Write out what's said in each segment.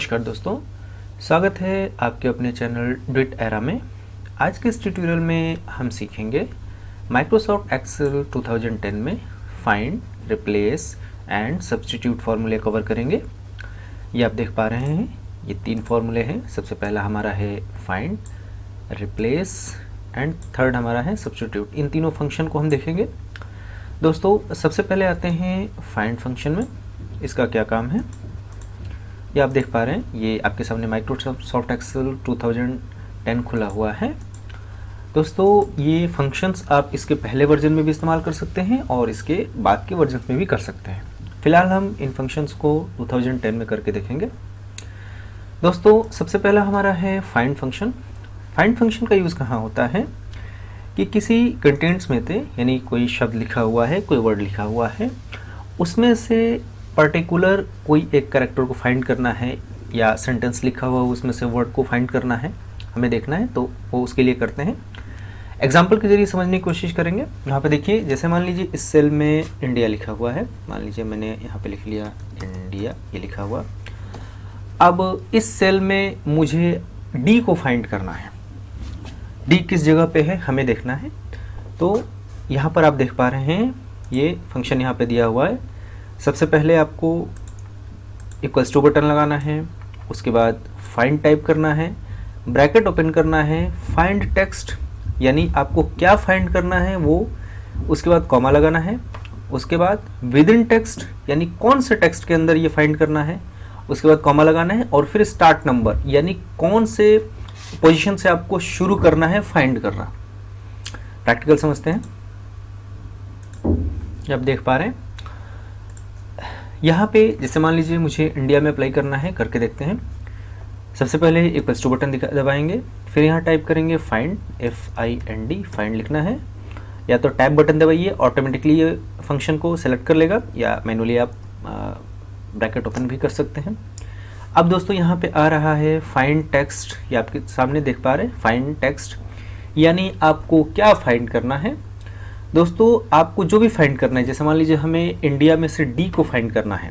नमस्कार दोस्तों, स्वागत है आपके अपने चैनल डिट एरा में। आज के इस ट्यूटोरियल में हम सीखेंगे माइक्रोसॉफ्ट एक्सेल 2010 में फाइंड, रिप्लेस एंड सब्स्टिट्यूट फार्मूले कवर करेंगे। ये आप देख पा रहे हैं, ये 3 फार्मूले हैं। सबसे पहला हमारा है फाइंड, रिप्लेस एंड थर्ड हमारा है सब्स्टिट्यूट। इन तीनों फंक्शन को हम देखेंगे। दोस्तों सबसे पहले आते हैं फाइंड फंक्शन में। इसका क्या काम है ये आप देख पा रहे हैं। ये आपके सामने माइक्रोसॉफ्ट एक्सेल 2010 खुला हुआ है। दोस्तों ये फंक्शंस आप इसके पहले वर्जन में भी इस्तेमाल कर सकते हैं और इसके बाद के वर्जन में भी कर सकते हैं। फिलहाल हम इन फंक्शंस को 2010 में करके देखेंगे। दोस्तों सबसे पहला हमारा है फाइंड फंक्शन। फाइंड फंक्शन का यूज़ कहाँ होता है कि किसी कंटेंट्स में थे, यानी कोई शब्द लिखा हुआ है, कोई वर्ड लिखा हुआ है, उसमें से पर्टिकुलर कोई एक कैरेक्टर को फाइंड करना है या सेंटेंस लिखा हुआ उसमें से वर्ड को फाइंड करना है, हमें देखना है, तो वो उसके लिए करते हैं। एग्जाम्पल के जरिए समझने की कोशिश करेंगे। यहाँ पे देखिए, जैसे मान लीजिए इस सेल में इंडिया लिखा हुआ है। मान लीजिए मैंने यहाँ पे लिख लिया इंडिया, ये लिखा हुआ। अब इस सेल में मुझे डी को फाइंड करना है। डी किस जगह पे है हमें देखना है। तो यहाँ पर आप देख पा रहे हैं, ये फंक्शन यहाँ पे दिया हुआ है। सबसे पहले आपको इक्वल्स टू बटन लगाना है, उसके बाद फाइंड टाइप करना है, ब्रैकेट ओपन करना है, फाइंड टेक्स्ट, यानी आपको क्या फाइंड करना है वो, उसके बाद कॉमा लगाना है, उसके बाद विद इन टेक्स्ट, यानी कौन से टेक्स्ट के अंदर ये फाइंड करना है, उसके बाद कॉमा लगाना है, और फिर स्टार्ट नंबर, यानी कौन से पोजीशन से आपको शुरू करना है फाइंड करना। प्रैक्टिकल समझते हैं। आप देख पा रहे हैं यहाँ पे, जैसे मान लीजिए मुझे इंडिया में अप्लाई करना है, करके देखते हैं। सबसे पहले इक्वल्स टू बटन दबाएंगे, फिर यहाँ टाइप करेंगे फाइंड, FIND, फाइंड लिखना है। या तो टैब बटन दबाइए, ऑटोमेटिकली ये फंक्शन को सेलेक्ट कर लेगा, या मैनुअली आप ब्रैकेट ओपन भी कर सकते हैं। अब दोस्तों यहाँ पे आ रहा है फाइंड टेक्स्ट, ये आपके सामने देख पा रहे हैं फाइंड टेक्स्ट, यानी आपको क्या फाइंड करना है। दोस्तों आपको जो भी फाइंड करना है, जैसे मान लीजिए हमें इंडिया में से डी को फाइंड करना है,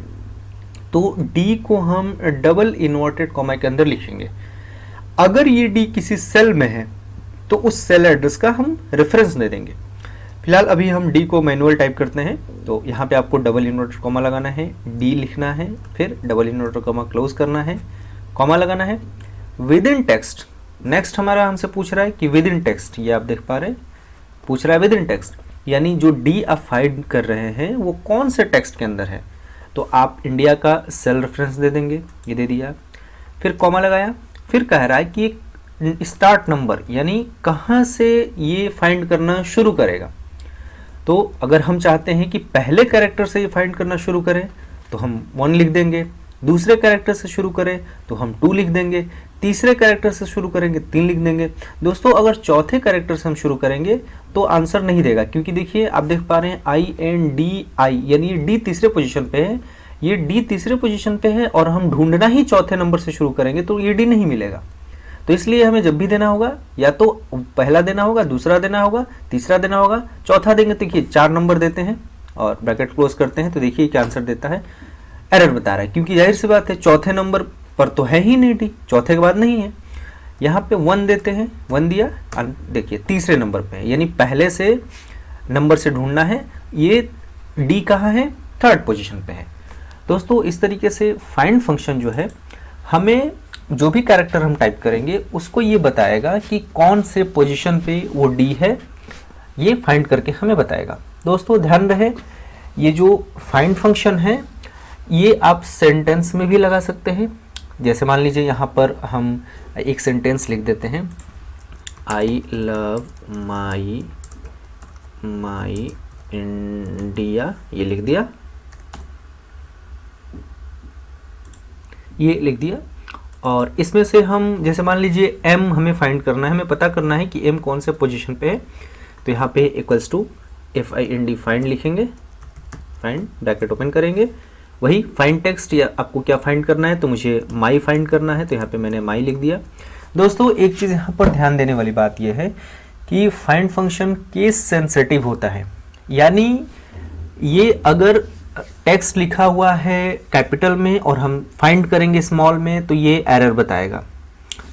तो डी को हम डबल इन्वर्टेड कॉमा के अंदर लिखेंगे। अगर ये डी किसी सेल में है तो उस सेल एड्रेस का हम रेफरेंस दे देंगे। फिलहाल अभी हम डी को मैनुअल टाइप करते हैं, तो यहाँ पे आपको डबल इन्वर्टेड कॉमा लगाना है, डी लिखना है, फिर डबल इन्वर्टेड कॉमा क्लोज करना है, कॉमा लगाना है, विद इन टेक्स्ट। नेक्स्ट हमारा हमसे पूछ रहा है कि विद इन टेक्स्ट, ये आप देख पा रहे हैं, पूछ रहा है विद इन टेक्स्ट, यानी जो डी आप फाइंड कर रहे हैं वो कौन से टेक्स्ट के अंदर है। तो आप इंडिया का सेल रेफरेंस दे देंगे, ये दे दिया, फिर कॉमा लगाया, फिर कह रहा है कि एक स्टार्ट नंबर, यानी कहाँ से ये फाइंड करना शुरू करेगा। तो अगर हम चाहते हैं कि पहले कैरेक्टर से ये फाइंड करना शुरू करें तो हम 1 लिख देंगे, दूसरे कैरेक्टर से शुरू करें तो हम 2 लिख देंगे, तीसरे कैरेक्टर से शुरू करेंगे 3 लिख देंगे। दोस्तों अगर चौथे कैरेक्टर से हम शुरू करेंगे तो आंसर नहीं देगा, क्योंकि देखिए आप देख पा रहे हैं INDI, यानी ये डी तीसरे पोजीशन पे है, ये डी तीसरे पोजीशन पे है, और हम ढूंढना ही चौथे नंबर से शुरू करेंगे तो ये डी नहीं मिलेगा। तो इसलिए हमें जब भी देना होगा, या तो पहला देना होगा, दूसरा देना होगा, तीसरा देना होगा, चौथा देंगे। तो देखिए 4 नंबर देते हैं और ब्रैकेट क्लोज करते हैं, तो देखिए क्या आंसर देता है, एरर बता रहा है, क्योंकि जाहिर सी बात है चौथे नंबर पर तो है ही नहीं डी, चौथे के बाद नहीं है। यहाँ पे 1 देते हैं, 1 दिया, देखिए तीसरे नंबर पे है, यानी पहले से नंबर से ढूंढना है। ये डी कहाँ है, थर्ड पोजीशन पे है। दोस्तों इस तरीके से फाइंड फंक्शन जो है, हमें जो भी कैरेक्टर हम टाइप करेंगे उसको ये बताएगा कि कौन से पोजीशन पे वो डी है, ये फाइंड करके हमें बताएगा। दोस्तों ध्यान रहे, ये जो फाइंड फंक्शन है ये आप सेंटेंस में भी लगा सकते हैं। जैसे मान लीजिए यहाँ पर हम एक सेंटेंस लिख देते हैं, आई लव माई इंडिया, ये लिख दिया, ये लिख दिया। और इसमें से हम, जैसे मान लीजिए एम हमें फाइंड करना है, हमें पता करना है कि एम कौन से पोजीशन पे है, तो यहाँ पे इक्वल्स टू FIND, फाइंड लिखेंगे, फाइंड ब्रैकेट ओपन करेंगे, वही फाइंड टेक्स्ट, या आपको क्या फाइंड करना है, तो मुझे माई फाइंड करना है, तो यहाँ पे मैंने माई लिख दिया। दोस्तों एक चीज़ यहाँ पर ध्यान देने वाली बात यह है कि फाइंड फंक्शन केस सेंसिटिव होता है, यानी ये अगर टेक्स्ट लिखा हुआ है कैपिटल में और हम फाइंड करेंगे स्मॉल में, तो ये एरर बताएगा।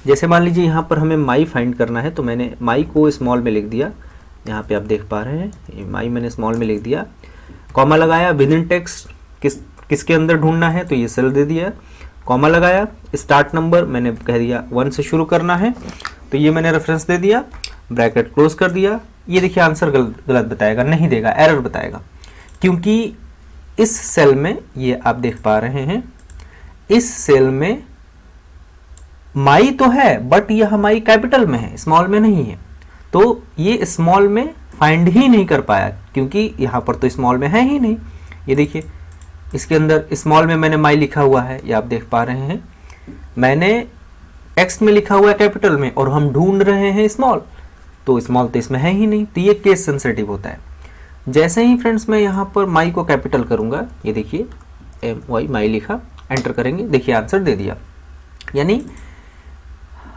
जैसे मान लीजिए यहाँ पर हमें माई फाइंड करना है, तो मैंने माई को स्मॉल में लिख दिया, यहाँ पे आप देख पा रहे हैं माई मैंने स्मॉल में लिख दिया, कॉमा लगाया, विद इन टेक्स्ट किसके अंदर ढूंढना है, तो ये सेल दे दिया, कॉमा लगाया, स्टार्ट नंबर मैंने कह दिया 1 से शुरू करना है, तो ये मैंने रेफरेंस दे दिया, ब्रैकेट क्लोज कर दिया। ये देखिए आंसर गलत बताएगा, नहीं देगा, एरर बताएगा, क्योंकि इस सेल में, ये आप देख पा रहे हैं, इस सेल में माई तो है बट यह माई कैपिटल में है, स्मॉल में नहीं है, तो ये स्मॉल में फाइंड ही नहीं कर पाया, क्योंकि यहाँ पर तो स्मॉल में है ही नहीं। ये देखिए इसके अंदर स्मॉल में मैंने माई लिखा हुआ है, ये आप देख पा रहे हैं, मैंने टेक्स्ट में लिखा हुआ है कैपिटल में, और हम ढूंढ रहे हैं स्मॉल, तो स्मॉल तो इसमें है ही नहीं, तो ये केस सेंसिटिव होता है। जैसे ही फ्रेंड्स मैं यहाँ पर माई को कैपिटल करूंगा, ये देखिए MY माई लिखा, एंटर करेंगे, देखिए आंसर दे दिया। यानी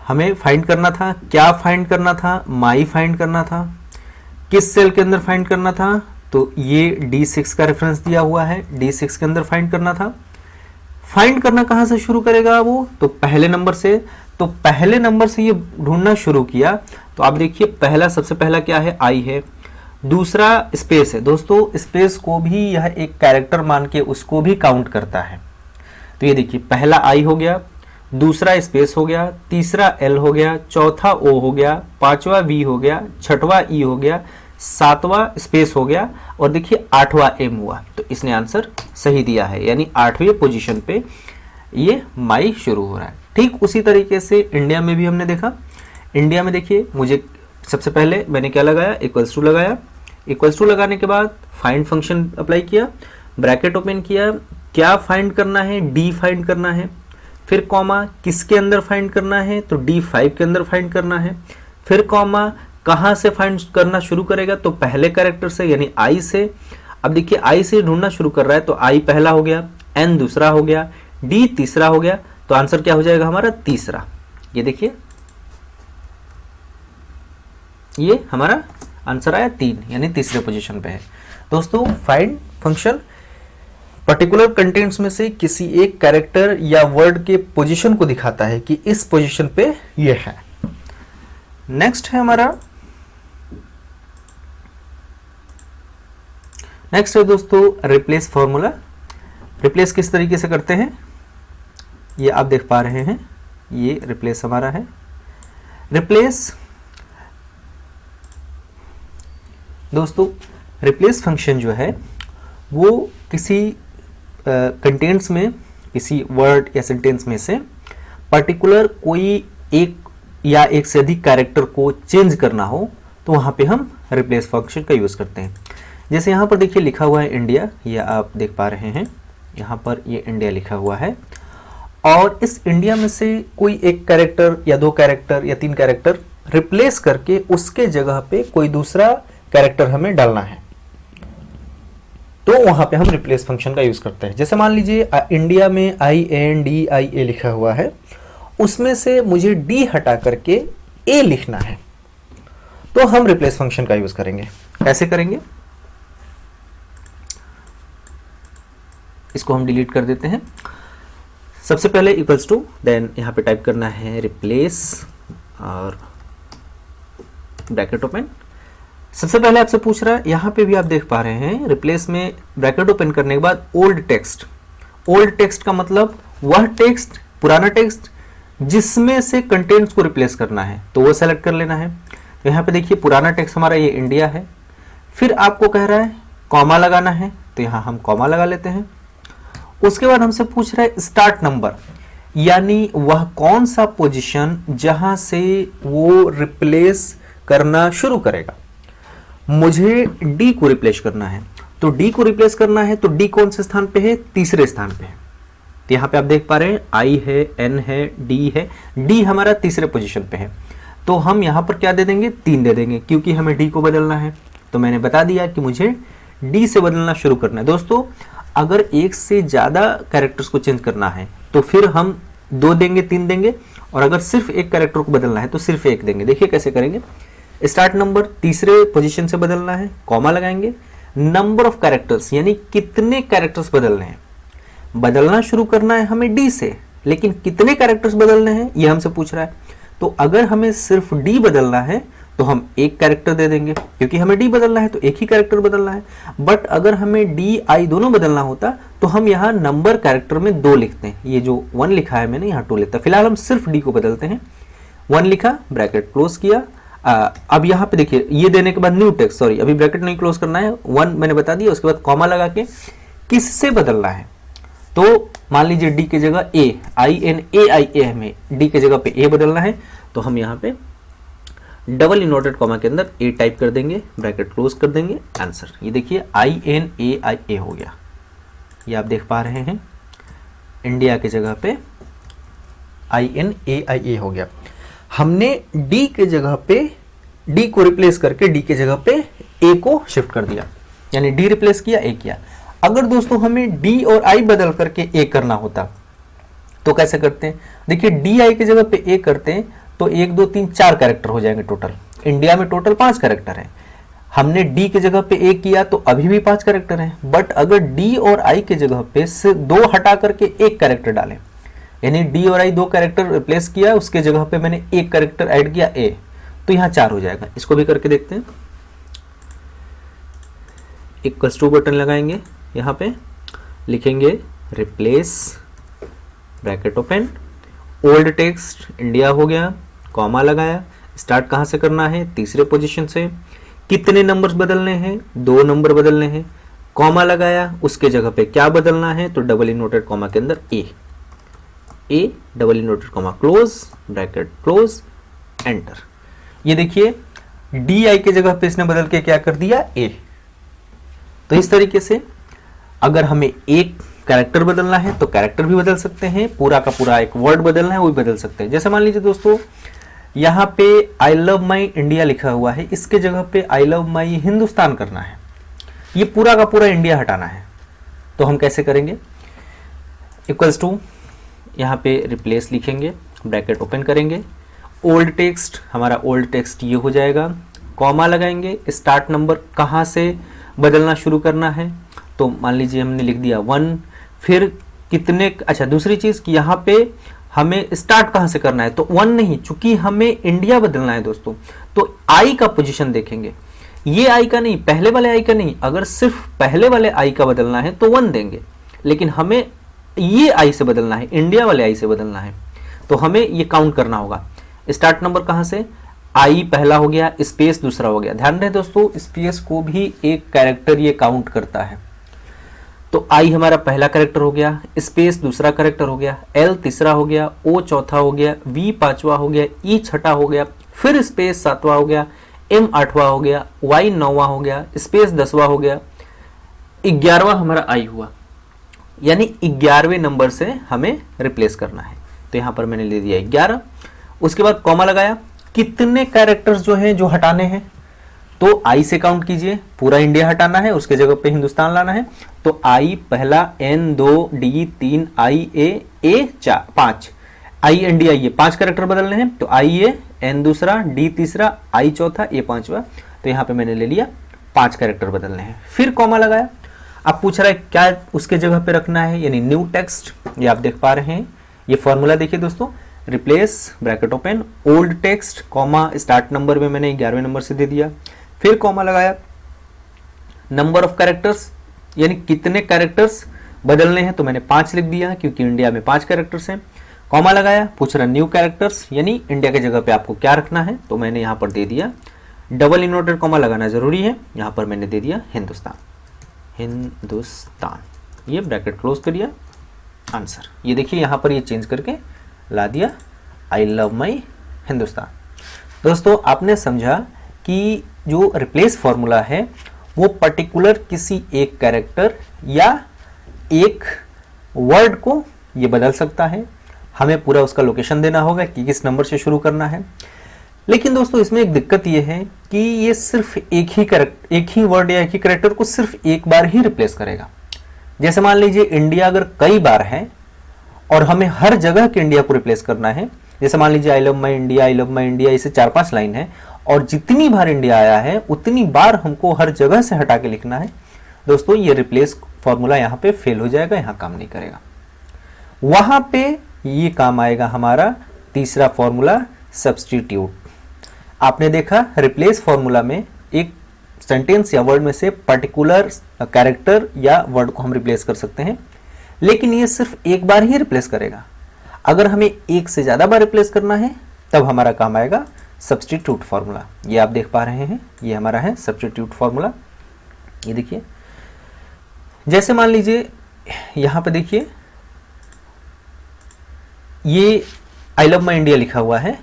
हमें फाइंड करना था, क्या फाइंड करना था, माई फाइंड करना था, किस सेल के अंदर फाइंड करना था, तो ये D6 का रेफरेंस दिया हुआ है, D6 के अंदर फाइंड करना था। फाइंड करना कहाँ से शुरू करेगा वो, तो पहले नंबर से, तो पहले नंबर से ये ढूंढना शुरू किया, तो आप देखिए पहला, सबसे पहला क्या है, आई है, दूसरा स्पेस है। दोस्तों स्पेस को भी यह एक कैरेक्टर मान के उसको भी काउंट करता है, तो ये देखिए पहला आई हो गया, दूसरा स्पेस हो गया, तीसरा एल हो गया, चौथा ओ हो गया, पांचवा वी हो गया, छठवां ई हो गया, सातवां स्पेस हो गया, और देखिए आठवां एम हुआ, तो इसने आंसर सही दिया है, यानी 8वें पोजीशन पे ये माई शुरू हो रहा है। ठीक उसी तरीके से इंडिया में भी हमने देखा, इंडिया में देखिए मुझे सबसे पहले मैंने क्या लगाया, इक्वल्स टू लगाया, इक्वल्स टू लगाने के बाद फाइंड फंक्शन अप्लाई किया, ब्रैकेट ओपन किया, क्या फाइंड करना है, डी फाइंड करना है, फिर कॉमा किसके अंदर फाइंड करना है, तो D5 के अंदर फाइंड करना है, फिर कॉमा कहाँ से फाइंड करना शुरू करेगा, तो पहले कैरेक्टर से यानी आई से। अब देखिए आई से ढूंढना शुरू कर रहा है, तो आई पहला हो गया, N दूसरा हो गया, D तीसरा हो गया, तो आंसर क्या हो जाएगा हमारा, तीसरा। ये देखिए ये हमारा आंसर आया 3, यानी तीसरे पोजीशन पे है। दोस्तों फाइंड फंक्शन पर्टिकुलर कंटेंट्स में से किसी एक कैरेक्टर या वर्ड के पोजीशन को दिखाता है कि इस पोजीशन पे ये है। नेक्स्ट है हमारा, नेक्स्ट है दोस्तों रिप्लेस फॉर्मूला। रिप्लेस किस तरीके से करते हैं, ये आप देख पा रहे हैं, ये रिप्लेस हमारा है। रिप्लेस दोस्तों, रिप्लेस फंक्शन जो है वो किसी कंटेंट्स में, किसी वर्ड या सेंटेंस में से पर्टिकुलर कोई एक या एक से अधिक कैरेक्टर को चेंज करना हो, तो वहाँ पे हम रिप्लेस फंक्शन का यूज़ करते हैं। जैसे यहाँ पर देखिए लिखा हुआ है इंडिया, ये आप देख पा रहे हैं, यहाँ पर ये इंडिया लिखा हुआ है, और इस इंडिया में से कोई एक कैरेक्टर या 2 कैरेक्टर या 3 कैरेक्टर रिप्लेस करके उसके जगह पे कोई दूसरा कैरेक्टर हमें डालना है, तो वहां पे हम रिप्लेस फंक्शन का यूज करते हैं। जैसे मान लीजिए इंडिया में INDIA लिखा हुआ है, उसमें से मुझे D हटा करके A लिखना है, तो हम रिप्लेस फंक्शन का यूज करेंगे। कैसे करेंगे, इसको हम डिलीट कर देते हैं। सबसे पहले इक्वल्स टू, देन यहाँ पे टाइप करना है रिप्लेस और ब्रैकेट ओपन। सबसे पहले आपसे पूछ रहा है, यहाँ पे भी आप देख पा रहे हैं रिप्लेस में ब्रैकेट ओपन करने के बाद ओल्ड टेक्स्ट। ओल्ड टेक्स्ट का मतलब वह टेक्स्ट, पुराना टेक्स्ट जिसमें से कंटेंट्स को रिप्लेस करना है, तो वो सेलेक्ट कर लेना है। तो यहाँ पे देखिए पुराना टेक्स्ट हमारा ये इंडिया है, फिर आपको कह रहा है कॉमा लगाना है, तो यहाँ हम कॉमा लगा लेते हैं। उसके बाद हमसे पूछ रहा है स्टार्ट नंबर, यानी वह कौन सा पोजीशन जहां से वो रिप्लेस करना शुरू करेगा। मुझे डी को रिप्लेस करना है, तो डी को रिप्लेस करना है, तो डी कौन से स्थान पे है, तीसरे स्थान पे है। तो यहाँ पे आप देख पा रहे हैं आई है, एन है, डी है, डी हमारा तीसरे पोजीशन पे है, तो हम यहाँ पर क्या दे देंगे, 3 दे देंगे, क्योंकि हमें डी को बदलना है। तो मैंने बता दिया कि मुझे डी से बदलना शुरू करना है। दोस्तों अगर एक से ज्यादा कैरेक्टर्स को चेंज करना है तो फिर हम 2 देंगे, 3 देंगे, और अगर सिर्फ एक कैरेक्टर को बदलना है तो सिर्फ 1 देंगे। देखिए कैसे करेंगे, स्टार्ट नंबर तीसरे पोजीशन से बदलना है, कॉमा लगाएंगे, नंबर ऑफ कैरेक्टर्स यानी कितने कैरेक्टर्स बदलने हैं। बदलना शुरू करना है हमें डी से, लेकिन कितने कैरेक्टर्स बदलने हैं ये हमसे पूछ रहा है। तो अगर हमें सिर्फ डी बदलना है तो हम एक कैरेक्टर दे देंगे, क्योंकि हमें डी बदलना है तो एक ही कैरेक्टर बदलना है। बट अगर हमें डी आई दोनों बदलना होता तो हम यहाँ नंबर कैरेक्टर में 2 लिखते हैं। ये जो 1 लिखा है मैंने यहाँ 2 लिखता। फिलहाल हम सिर्फ डी को बदलते हैं। 1 लिखा, ब्रैकेट क्लोज किया। अब यहाँ पे देखिए ये देने के बाद न्यू टेक्स्ट, सॉरी अभी ब्रैकेट नहीं क्लोज करना है, 1 मैंने बता दिया। उसके बाद कॉमा लगा के किससे बदलना है, तो मान लीजिए डी की जगह ए, INAIA हमें डी की जगह पे ए बदलना है, तो हम यहाँ पे डबल इन्वर्टेड कॉमा के अंदर ए टाइप कर देंगे, ब्रैकेट क्लोज कर देंगे, आंसर। ये देखिए INAIA हो गया, ये आप देख पा रहे हैं। इंडिया की जगह पे INAIA हो गया। हमने डी के जगह पे डी को रिप्लेस करके डी के जगह पे ए को शिफ्ट कर दिया, यानी डी रिप्लेस किया, ए किया। अगर दोस्तों हमें डी और आई बदल करके ए करना होता तो कैसे करते हैं? देखिए डी आई की जगह पे ए करते हैं तो 1 2 3 4 कैरेक्टर हो जाएंगे टोटल। इंडिया में टोटल 5 कैरेक्टर हैं। हमने डी की जगह पे ए किया तो अभी भी 5 कैरेक्टर हैं। बट अगर डी और आई की जगह पे से 2 हटा करके 1 कैरेक्टर डालें, यानी डी और आई 2 कैरेक्टर रिप्लेस किया, उसके जगह पे मैंने 1 कैरेक्टर ऐड किया ए, तो यहाँ 4 हो जाएगा। इसको भी करके देखते हैं। इक्वल्स टू बटन लगाएंगे, यहाँ पे लिखेंगे replace, bracket open, old text India हो गया, कॉमा लगाया। स्टार्ट कहाँ से करना है? तीसरे पोजीशन से। कितने नंबर्स बदलने हैं? 2 नंबर बदलने हैं। कॉमा लगाया, उसके जगह पे क्या बदलना है? तो डबल इन्वर्टेड कॉमा के अंदर A, double inverted comma close, bracket close, enter. ये देखिए डी आई के जगह पे इसने बदल के क्या कर दिया? ए। तो इस तरीके से अगर हमें एक कैरेक्टर बदलना है तो कैरेक्टर भी बदल सकते हैं, पूरा का पूरा एक वर्ड बदलना है वो भी बदल सकते हैं। जैसे मान लीजिए दोस्तों यहाँ पे आई लव माई इंडिया लिखा हुआ है, इसके जगह पे आई लव माई हिंदुस्तान करना है, ये पूरा का पूरा इंडिया हटाना है, तो हम कैसे करेंगे? इक्वल्स टू यहाँ पे रिप्लेस लिखेंगे, ब्रैकेट ओपन करेंगे, ओल्ड टेक्स्ट, हमारा ओल्ड टेक्स्ट ये हो जाएगा, कॉमा लगाएंगे, स्टार्ट नंबर कहाँ से बदलना शुरू करना है, तो मान लीजिए हमने लिख दिया 1, फिर कितने, अच्छा दूसरी चीज कि यहाँ पे हमें स्टार्ट कहाँ से करना है, तो 1 नहीं, चूंकि हमें इंडिया बदलना है दोस्तों, तो आई का पोजीशन देखेंगे, ये आई का नहीं, पहले वाले आई का नहीं। अगर सिर्फ पहले वाले आई का बदलना है तो 1 देंगे, लेकिन हमें ये आई से बदलना है, इंडिया वाले आई से बदलना है, तो हमें ये काउंट करना होगा। स्टार्ट नंबर कहाँ से? आई पहला हो गया, स्पेस दूसरा हो गया। ध्यान रहे दोस्तों, स्पेस को भी एक कैरेक्टर ये काउंट करता है। तो आई हमारा पहला कैरेक्टर हो गया, स्पेस दूसरा कैरेक्टर हो गया, एल तीसरा हो गया, ओ चौथा हो गया, वी पांचवा हो गया, ई छठा हो गया, फिर स्पेस 7वां हो गया, एम 8वां हो गया, वाई 9वां हो गया, स्पेस 10वां हो गया, 11वां हमारा आई हुआ, यानी 11वें नंबर से हमें रिप्लेस करना है। तो यहाँ पर मैंने ले दिया 11। उसके बाद कॉमा लगाया, कितने कैरेक्टर्स जो हैं जो हटाने हैं, तो आई से काउंट कीजिए, पूरा इंडिया हटाना है, उसके जगह पे हिंदुस्तान लाना है, तो आई पहला, एन 2, डी 3, आई ए 4, 5, आई इंडिया ये 5 कैरेक्टर बदलने हैं, तो आई ए, एन दूसरा, डी तीसरा, आई चौथा, ए 5वां, तो यहाँ पे मैंने ले लिया 5 कैरेक्टर बदलने हैं। फिर कॉमा लगाया। अब पूछ रहा है क्या उसके जगह पे रखना है, यानी न्यू टेक्स्ट, ये आप देख पा रहे हैं। ये फॉर्मूला देखिए दोस्तों, replace, bracket open, old text, comma, start number में मैंने 11वें नंबर से दे दिया, फिर कॉमा लगाया, नंबर ऑफ कैरेक्टर्स यानी कितने कैरेक्टर्स बदलने हैं, तो मैंने 5 लिख दिया क्योंकि इंडिया में 5 कैरेक्टर्स हैं। कॉमा लगाया, पूछ रहा न्यू कैरेक्टर्स यानी इंडिया की जगह पे आपको क्या रखना है, तो मैंने यहाँ पर दे दिया, डबल इन्वर्टेड कॉमा लगाना जरूरी है, यहाँ पर मैंने दे दिया हिंदुस्तान, ये ब्रैकेट क्लोज करिए, आंसर। ये देखिए यहाँ पर ये चेंज करके ला दिया आई लव माई हिंदुस्तान। दोस्तों आपने समझा कि जो रिप्लेस फॉर्मूला है वो पर्टिकुलर किसी एक कैरेक्टर या एक वर्ड को ये बदल सकता है। हमें पूरा उसका लोकेशन देना होगा कि किस नंबर से शुरू करना है। लेकिन दोस्तों इसमें एक दिक्कत ये है कि ये सिर्फ एक ही वर्ड या एक ही कैरेक्टर को सिर्फ एक बार ही रिप्लेस करेगा। जैसे मान लीजिए इंडिया अगर कई बार है और हमें हर जगह के इंडिया को रिप्लेस करना है, जैसे मान लीजिए आई लव माई इंडिया, इसे 4-5 लाइन है और जितनी बार इंडिया आया है उतनी बार हमको हर जगह से हटा के लिखना है, दोस्तों ये रिप्लेस फॉर्मूला यहाँ पे फेल हो जाएगा, यहाँ काम नहीं करेगा। वहां पे ये काम आएगा हमारा तीसरा फॉर्मूला सब्स्टिट्यूट। आपने देखा रिप्लेस फॉर्मूला में एक सेंटेंस या वर्ड में से पर्टिकुलर कैरेक्टर या वर्ड को हम रिप्लेस कर सकते हैं, लेकिन ये सिर्फ एक बार ही रिप्लेस करेगा। अगर हमें एक से ज्यादा बार रिप्लेस करना है तब हमारा काम आएगा सब्स्टिट्यूट फॉर्मूला। ये आप देख पा रहे हैं, ये हमारा है सब्स्टिट्यूट फॉर्मूला। ये देखिए, जैसे मान लीजिए यहां पे देखिए ये आई लव माई इंडिया लिखा हुआ है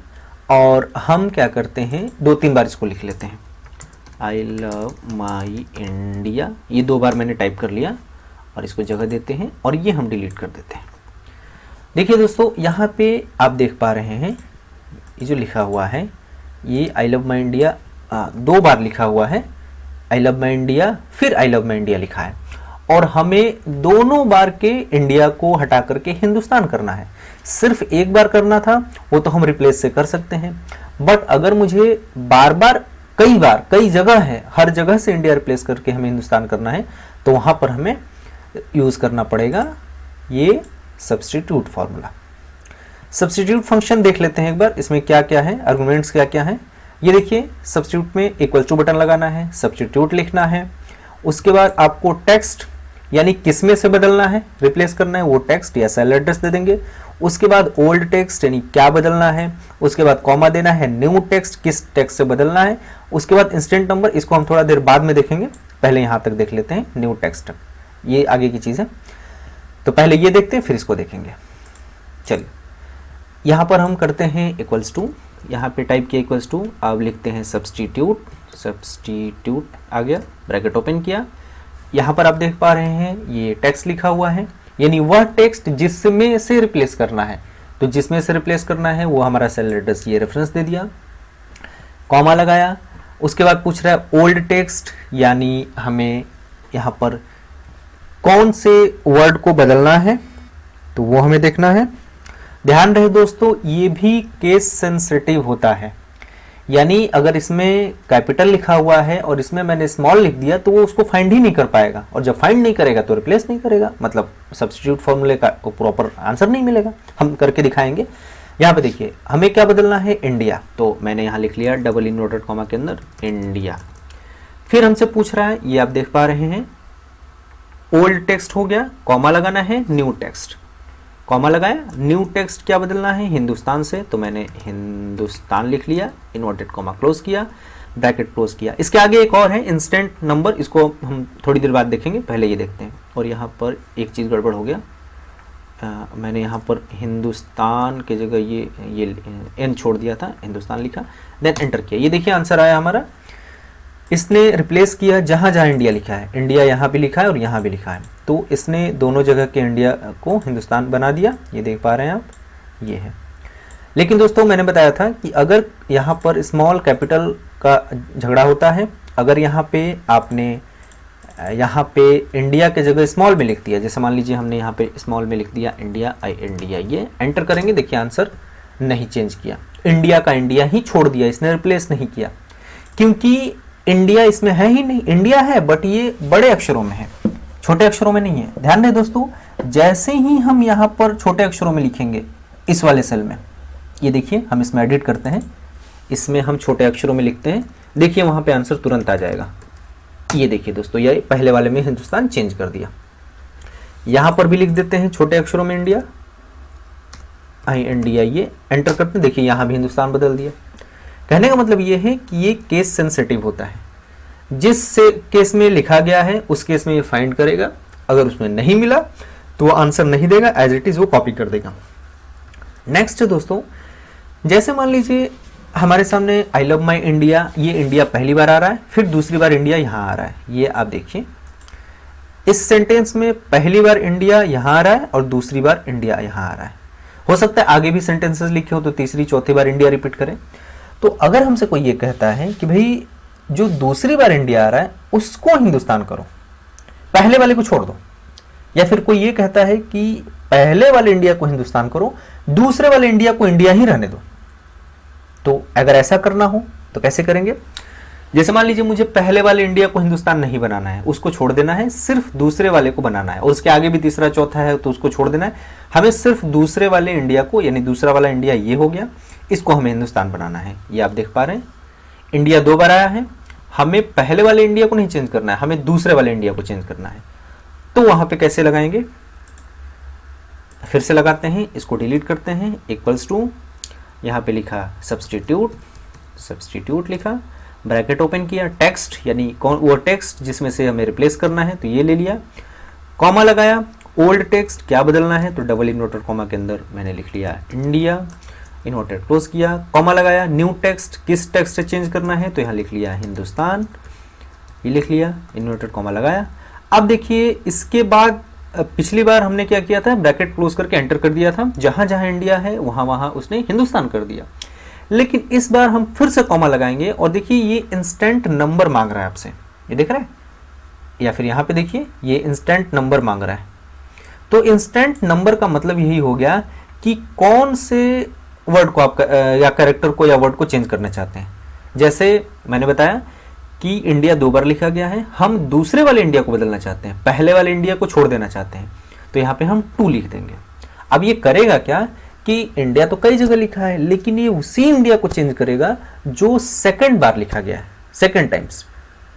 और हम क्या करते हैं 2-3 बार इसको लिख लेते हैं, आई लव माई इंडिया। ये 2 बार मैंने टाइप कर लिया और इसको जगह देते हैं और ये हम डिलीट कर देते हैं। देखिए दोस्तों, यहाँ पे आप देख पा रहे हैं ये जो लिखा हुआ है ये आई लव माई इंडिया 2 बार लिखा हुआ है। आई लव माई इंडिया फिर आई लव माई इंडिया लिखा है और हमें दोनों बार के इंडिया को हटा करके हिंदुस्तान करना है। सिर्फ एक बार करना था वो तो हम रिप्लेस से कर सकते हैं, बट अगर मुझे बार बार कई जगह है, हर जगह से इंडिया रिप्लेस करके हमें हिंदुस्तान करना है, तो वहां पर हमें यूज करना पड़ेगा ये सब्स्टिट्यूट फॉर्मूला। सब्स्टिट्यूट फंक्शन देख लेते हैं एक बार, इसमें क्या क्या है, आर्गुमेंट्स क्या क्या है। ये देखिए, सब्स्टिट्यूट में इक्वल टू बटन लगाना है, सब्स्टिट्यूट लिखना है, उसके बाद आपको टेक्स्ट यानी किसमें से बदलना है, रिप्लेस करना है, वो टेक्स्ट या सेल एड्रेस दे देंगे। उसके बाद ओल्ड टेक्स्ट यानी क्या बदलना है, उसके बाद कॉमा देना है, न्यू टेक्स्ट किस टेक्स्ट से बदलना है, उसके बाद इंस्टेंट नंबर, इसको हम थोड़ा देर बाद में देखेंगे, पहले यहां तक देख लेते हैं न्यू टेक्स्ट, ये आगे की चीज है। तो पहले ये देखते हैं फिर इसको देखेंगे। चलिए, यहां पर हम करते हैं इक्वल्स टू, यहाँ पे टाइप किया इक्वल्स टू, अब लिखते हैं सब्स्टिट्यूट आ गया, ब्रैकेट ओपन किया। यहाँ पर आप देख पा रहे हैं ये टेक्स्ट लिखा हुआ है, यानी वह टेक्स्ट जिसमें से रिप्लेस करना है, तो जिसमें से रिप्लेस करना है वो हमारा सेल एड्रेस ये रेफरेंस दे दिया, कॉमा लगाया। उसके बाद पूछ रहा है ओल्ड टेक्स्ट, यानी हमें यहाँ पर कौन से वर्ड को बदलना है, तो वो हमें देखना है। ध्यान रहे दोस्तों, ये भी केस सेंसिटिव होता है, यानी अगर इसमें कैपिटल लिखा हुआ है और इसमें मैंने स्मॉल लिख दिया तो वो उसको फाइंड ही नहीं कर पाएगा, और जब फाइंड नहीं करेगा तो रिप्लेस नहीं करेगा, मतलब सब्स्टिट्यूट फॉर्मूले का प्रॉपर आंसर नहीं मिलेगा। हम करके दिखाएंगे। यहाँ पे देखिए हमें क्या बदलना है, इंडिया, तो मैंने यहाँ लिख लिया डबल इन्वर्टेड कॉमा के अंदर इंडिया। फिर हमसे पूछ रहा है, ये आप देख पा रहे हैं ओल्ड टेक्स्ट हो गया, कॉमा लगाना है, न्यू टेक्स्ट, कॉमा लगाया, न्यू टेक्स्ट क्या बदलना है, हिंदुस्तान से, तो मैंने हिंदुस्तान लिख लिया, इन्वर्टेड कॉमा क्लोज किया, ब्रैकेट क्लोज किया। इसके आगे एक और है इंस्टेंट नंबर, इसको हम थोड़ी देर बाद देखेंगे, पहले ये देखते हैं। और यहाँ पर एक चीज़ गड़बड़ हो गया, मैंने यहाँ पर हिंदुस्तान के जगह ये एन छोड़ दिया था, हिंदुस्तान लिखा, देन एंटर किया। ये देखिए आंसर आया हमारा, इसने रिप्लेस किया जहाँ जहाँ इंडिया लिखा है, इंडिया यहाँ भी लिखा है और यहाँ भी लिखा है, तो इसने दोनों जगह के इंडिया को हिंदुस्तान बना दिया। ये देख पा रहे हैं आप, ये है। लेकिन दोस्तों मैंने बताया था कि अगर यहाँ पर स्मॉल कैपिटल का झगड़ा होता है, अगर यहाँ पे आपने यहाँ पे इंडिया के जगह स्मॉल में लिख दिया, जैसे मान लीजिए हमने यहाँ पे स्मॉल में लिख दिया इंडिया, इंडिया, ये एंटर करेंगे, देखिए आंसर नहीं चेंज किया, इंडिया का इंडिया ही छोड़ दिया, इसने रिप्लेस नहीं किया, क्योंकि इंडिया इसमें है ही नहीं। इंडिया है बट ये बड़े अक्षरों में है, छोटे अक्षरों में नहीं है। ध्यान रहे दोस्तों, जैसे ही हम यहाँ पर छोटे अक्षरों में लिखेंगे इस वाले सेल में, ये देखिए हम इसमें एडिट करते हैं, इसमें हम छोटे अक्षरों में लिखते हैं, देखिए वहां पे आंसर तुरंत आ जाएगा। ये देखिए दोस्तों, ये पहले वाले में हिंदुस्तान चेंज कर दिया। यहां पर भी लिख देते हैं छोटे अक्षरों में इंडिया, इंडिया, ये एंटर करते हैं, देखिए यहां भी हिंदुस्तान बदल दिया। कहने का मतलब ये है कि ये केस सेंसिटिव होता है, जिस केस में लिखा गया है उस केस में ये फाइंड करेगा, अगर उसमें नहीं मिला तो वो आंसर नहीं देगा, एज इट इज वो कॉपी कर देगा। नेक्स्ट दोस्तों, जैसे मान लीजिए हमारे सामने आई लव माई इंडिया, ये इंडिया पहली बार आ रहा है, फिर दूसरी बार इंडिया यहां आ रहा है। ये आप देखिए इस सेंटेंस में पहली बार इंडिया यहां आ रहा है और दूसरी बार इंडिया यहां आ रहा है। हो सकता है आगे भी सेंटेंसेस लिखे हो तो तीसरी चौथी बार इंडिया रिपीट करें। तो अगर हमसे कोई ये कहता है कि भाई जो दूसरी बार इंडिया आ रहा है उसको हिंदुस्तान करो, पहले वाले को छोड़ दो, या फिर कोई ये कहता है कि पहले वाले इंडिया को हिंदुस्तान करो, दूसरे वाले इंडिया को इंडिया ही रहने दो, तो अगर ऐसा करना हो तो कैसे करेंगे? जैसे मान लीजिए मुझे पहले वाले इंडिया को हिंदुस्तान नहीं बनाना है, उसको छोड़ देना है, सिर्फ दूसरे वाले को बनाना है, और उसके आगे भी तीसरा चौथा है तो उसको छोड़ देना है। हमें सिर्फ दूसरे वाले इंडिया को, यानी दूसरा वाला इंडिया ये हो गया, इसको हमें हिंदुस्तान बनाना है। ये आप देख पा रहे हैं, इंडिया 2 बार आया है, हमें पहले वाले इंडिया को नहीं चेंज करना है, हमें दूसरे वाले इंडिया को चेंज करना है। तो वहां पे कैसे लगाएंगे, फिर से लगाते हैं, इसको डिलीट करते हैं, इक्वल्स टू, यहाँ पे लिखा सब्सटीट्यूट, सब्सटीट्यूट लिखा, ब्रैकेट ओपन किया, टेक्स्ट यानी कौन वो टेक्स्ट जिसमें से हमें रिप्लेस करना है तो ये ले लिया, कॉमा लगाया, ओल्ड टेक्स्ट क्या बदलना है तो डबल इन्वर्टेड कॉमा के अंदर मैंने लिख लिया इंडिया, इन्वर्टेड क्लोज किया, कॉमा लगाया, न्यू टेक्स्ट किस टेक्स्ट से चेंज करना है तो यहाँ लिख लिया हिंदुस्तान, ये लिख लिया, इन्वर्टेड कॉमा लगाया। अब देखिए इसके बाद पिछली बार हमने क्या किया था, ब्रैकेट क्लोज करके एंटर कर दिया था, जहां जहां इंडिया है वहां वहां उसने हिंदुस्तान कर दिया। लेकिन इस बार हम फिर से कॉमा लगाएंगे और देखिए ये इंस्टेंट नंबर मांग रहा है आपसे, ये देख रहे हैं, या फिर यहाँ पे देखिए ये इंस्टेंट नंबर मांग रहा है। तो इंस्टेंट नंबर का मतलब यही हो गया कि कौन से वर्ड को आप या कैरेक्टर को या वर्ड को चेंज करना चाहते हैं। जैसे मैंने बताया कि इंडिया 2 बार लिखा गया है, हम दूसरे वाले इंडिया को बदलना चाहते हैं, पहले वाले इंडिया को छोड़ देना चाहते हैं, तो यहाँ पे हम 2 लिख देंगे। अब ये करेगा क्या कि इंडिया तो कई जगह लिखा है, लेकिन ये उसी इंडिया को चेंज करेगा जो सेकंड बार लिखा गया है, सेकंड टाइम्स,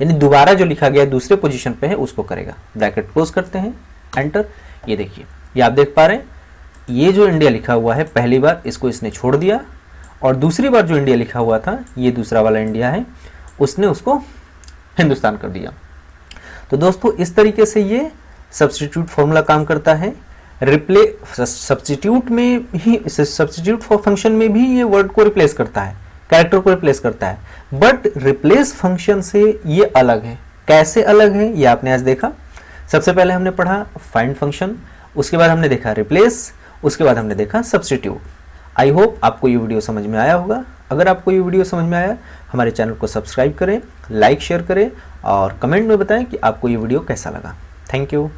यानी दोबारा जो लिखा गया है दूसरे पोजीशन पे है उसको करेगा। ब्रैकेट क्लोज करते हैं, एंटर, ये देखिए, ये आप देख पा रहे हैं, ये जो इंडिया लिखा हुआ है पहली बार इसको इसने छोड़ दिया, और दूसरी बार जो इंडिया लिखा हुआ था ये दूसरा वाला इंडिया है, उसने उसको हिंदुस्तान कर दिया। तो दोस्तों इस तरीके से ये सब्स्टिट्यूट फॉर्मूला काम करता है। सब्स्टिट्यूट में ही, सब्स्टिट्यूट फंक्शन में भी ये वर्ड को रिप्लेस करता है, कैरेक्टर को रिप्लेस करता है, बट रिप्लेस फंक्शन से ये अलग है। कैसे अलग है ये आपने आज देखा। सबसे पहले हमने पढ़ा फाइंड फंक्शन, उसके बाद हमने देखा रिप्लेस, उसके बाद हमने देखा सब्स्टिट्यूट। आई होप आपको ये वीडियो समझ में आया होगा। अगर आपको ये वीडियो समझ में आया, हमारे चैनल को सब्सक्राइब करें, लाइक शेयर करें और कमेंट में बताएं कि आपको ये वीडियो कैसा लगा। Thank you.